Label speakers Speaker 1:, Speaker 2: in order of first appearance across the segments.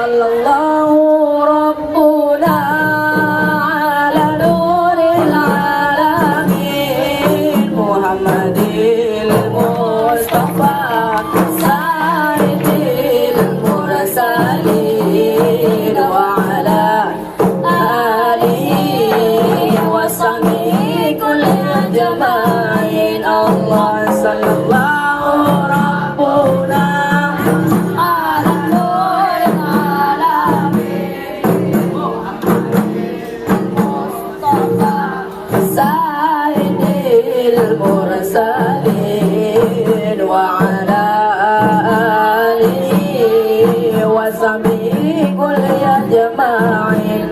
Speaker 1: sallallahu rabbuna ala nuril alamin Muhammadil Mustafa sayyidil mursalin wa ala alihi wa sahbihi kulli ajma'in Allah sallallahu rabbuna ala nuril alamin Muhammadil Mustafa sayyidil mursalin wa ala alihi wa sahbihi kulli ajma'in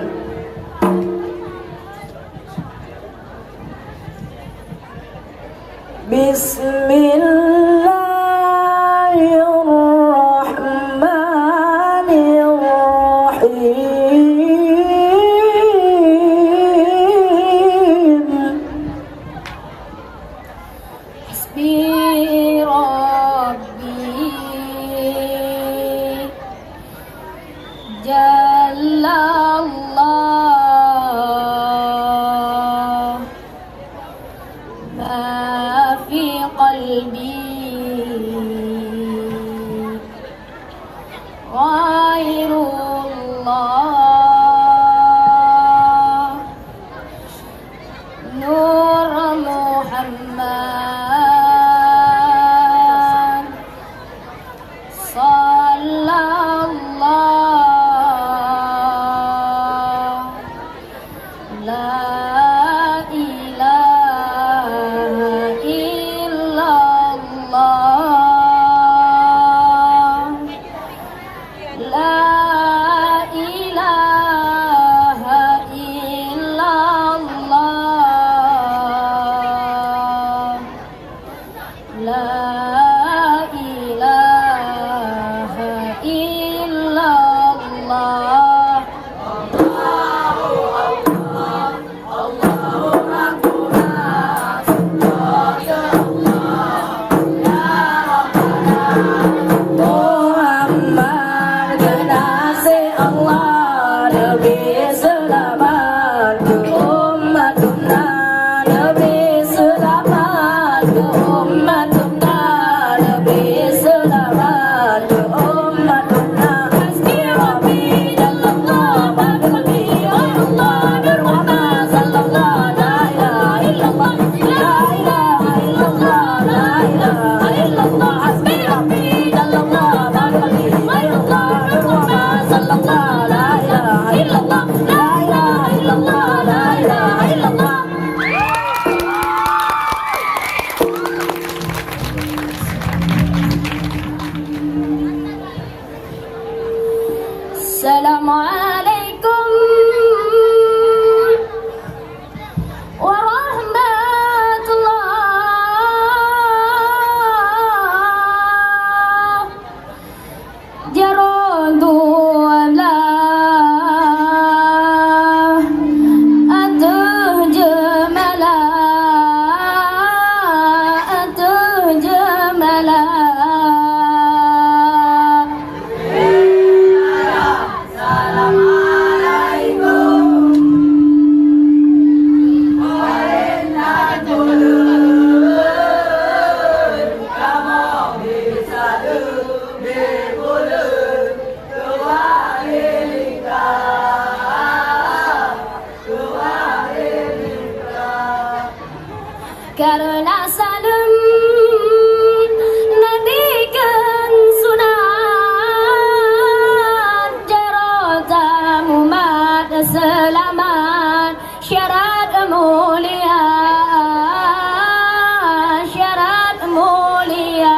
Speaker 1: Bismillahirrahmanirrahim Hasbi Rabbi Jallallah Ma fi qalbi Ghairullah Nur Muhammad Sallallahu La ilaha illallah La ilaha illallah La ilaha illallah Muhammad kekasih Allah lebih selamat ke umatnya lebih selamat ke umatnya lebih selamat ke umatnya Hasbi Rabbi Jallallah Bagi Allah Nurmana Sallallahu La ilaha illallah La ilaha illallah La ilaha illallah Hasbi Rabbi Jallallah Bagi Allah Nurmana Sallallahu La ilaha illallah La ilaha illallah La ilaha illallah Assalamualaikum warahmatullah Jarantu amlah Atuh jemalah Karena salam nantikan sunat Jarata umat selamat syarat mulia Syarat mulia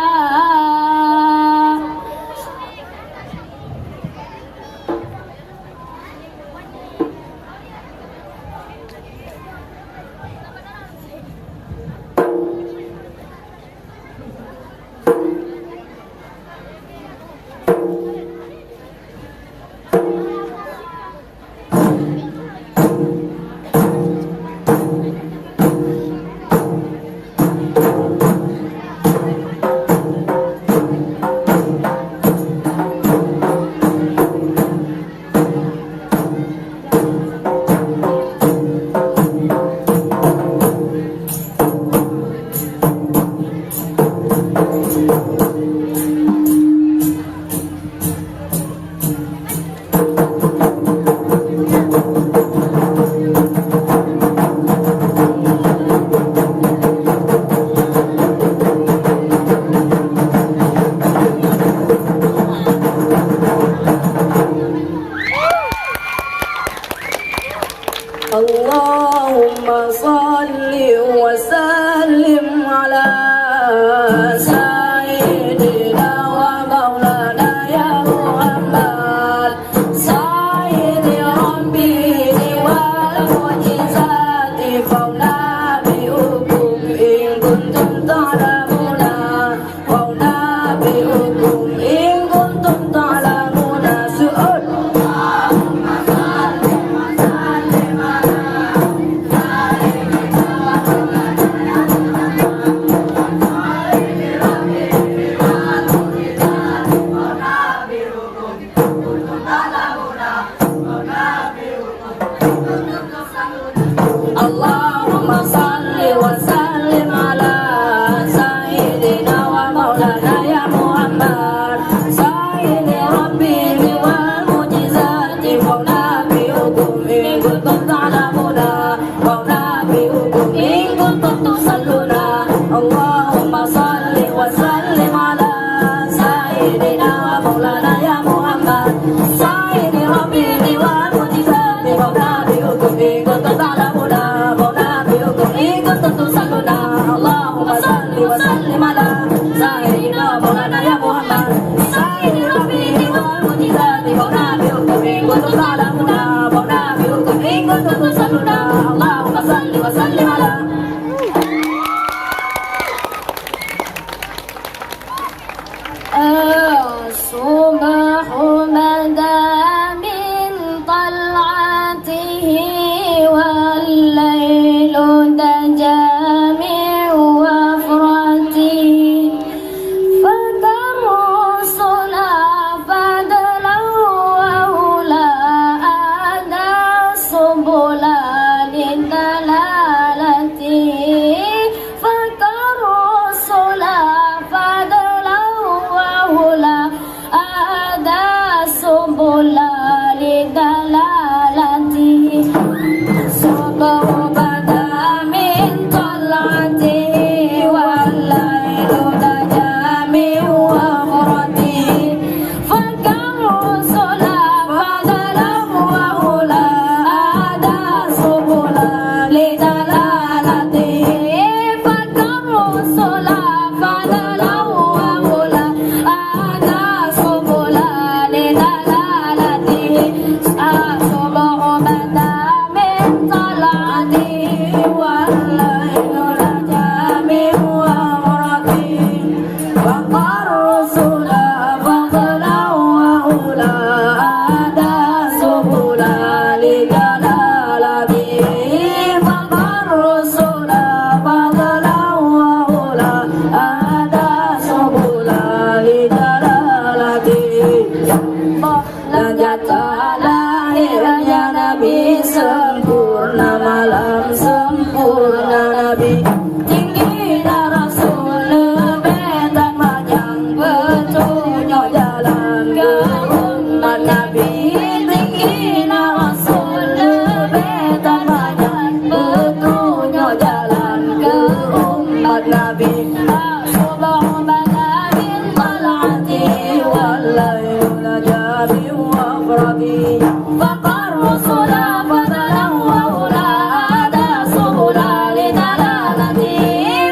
Speaker 2: اللهم صل وسلم على سيدنا ومولانا يا محمد سيد ربي والمعجزات فننبئكم إن كنتم تعلمون فننبئكم إن كنتم تعلمون سؤال اللهم صل وسلم على سيدنا ومولانا يا محمد سيد ربي والمعجزات فننبئكم إن كنتم تعلمون فننبئكم إن كنتم تصلون اللهم صل وسلم على سيدنا ومولانا يا محمد سيد ربي والمعجزات فننبئكم إن كنتم تعلمون فننبئكم إن كنتم تصلون اللهم صل وسلم على سيدنا ومولانا يا محمد سيد ربي والمعجزات فننبئكم إن كنتم تعلمون فننبئكم إن كنتم تصلون اللهم صل وسلم على
Speaker 1: الصبح بدا من طلعته والليل دجى من وفرته فالرسل فضلا وأولى أدى السبل لدلالته فالرسل فضلا وأولى أدى السبل لدلالته صبح بدا من طلعته والليل دجى من وفرته فالرسل فضلا وأولى أدى السبل لدلالته فالرسل فضلا وأولى أدى السبل لدلالته الصبح بدا من طلعته والليل دجى من وفرته فالرسل فضلا وأولى أدى السبل لدلالته فالرسل فضلا وأولى أدى السبل لدلالته Lanjata lahirnya Nabi sempurna malam sempurna Nabi tingginya Rasul lebih dan panjang petunjuk jalan ke umat Nabi tingginya Rasul lebih dan panjang petunjuk jalan ke umat Nabi Subhan bada min tal'ati wallayl najabi وأفرادي فقر رسولا فضلا وأولى أدى سبل لدلالتي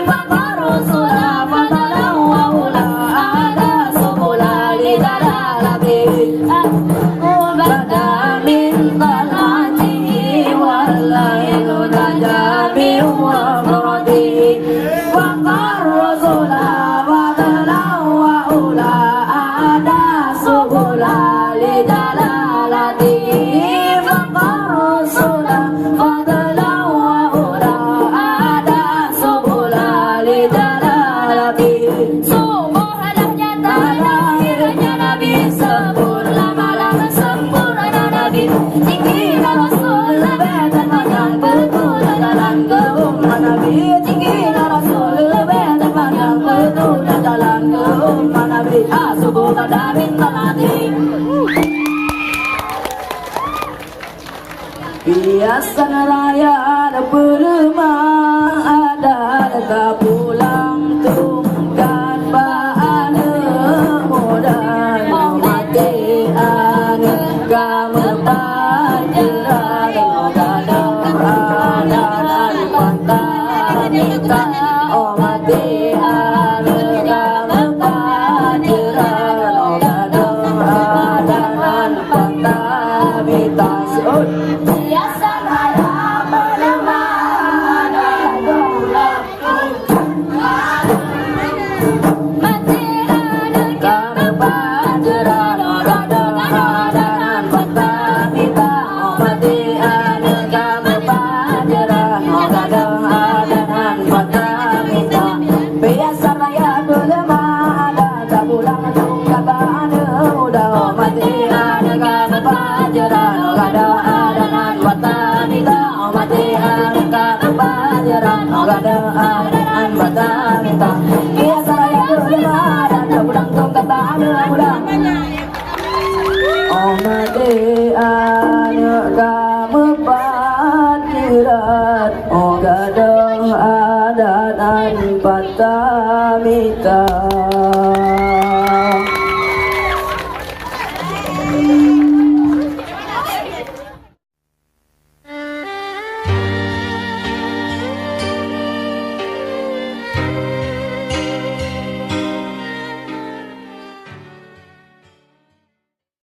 Speaker 1: فقر رسولا فضلا وأولى أدى سبل لدلالتي بدا من طلعته والليل دجى من وفرته فقر رسولا فضلا وأولى أدى سبل لدلالته فالرسل فضلا وأولى أدى سبل لدلالته Subuh lahirnya Nabi sempurna malam sempurna Nabi tingginya Rasul lebih dan panjang petunjuk jalan ke umat Nabi tingginya Rasul lebih dan panjang petunjuk jalan ke umat Nabi Subuh pada min talati Hiasan raya ada berlemah ada tak pulang tungkan baana modan mati ane kamu panjang
Speaker 2: ta o mati anu kama pajiran o gadang adanan pata bita siut
Speaker 1: biasa raya menemani mati anu
Speaker 2: kama pajiran o gadang adanan pata bita o mati anu kama pajiran o gadang adanan pata bita biasa raya belema ada tak pulang tunggaban udah o mati anu kama pajiran o gadang adanan pata bita o mati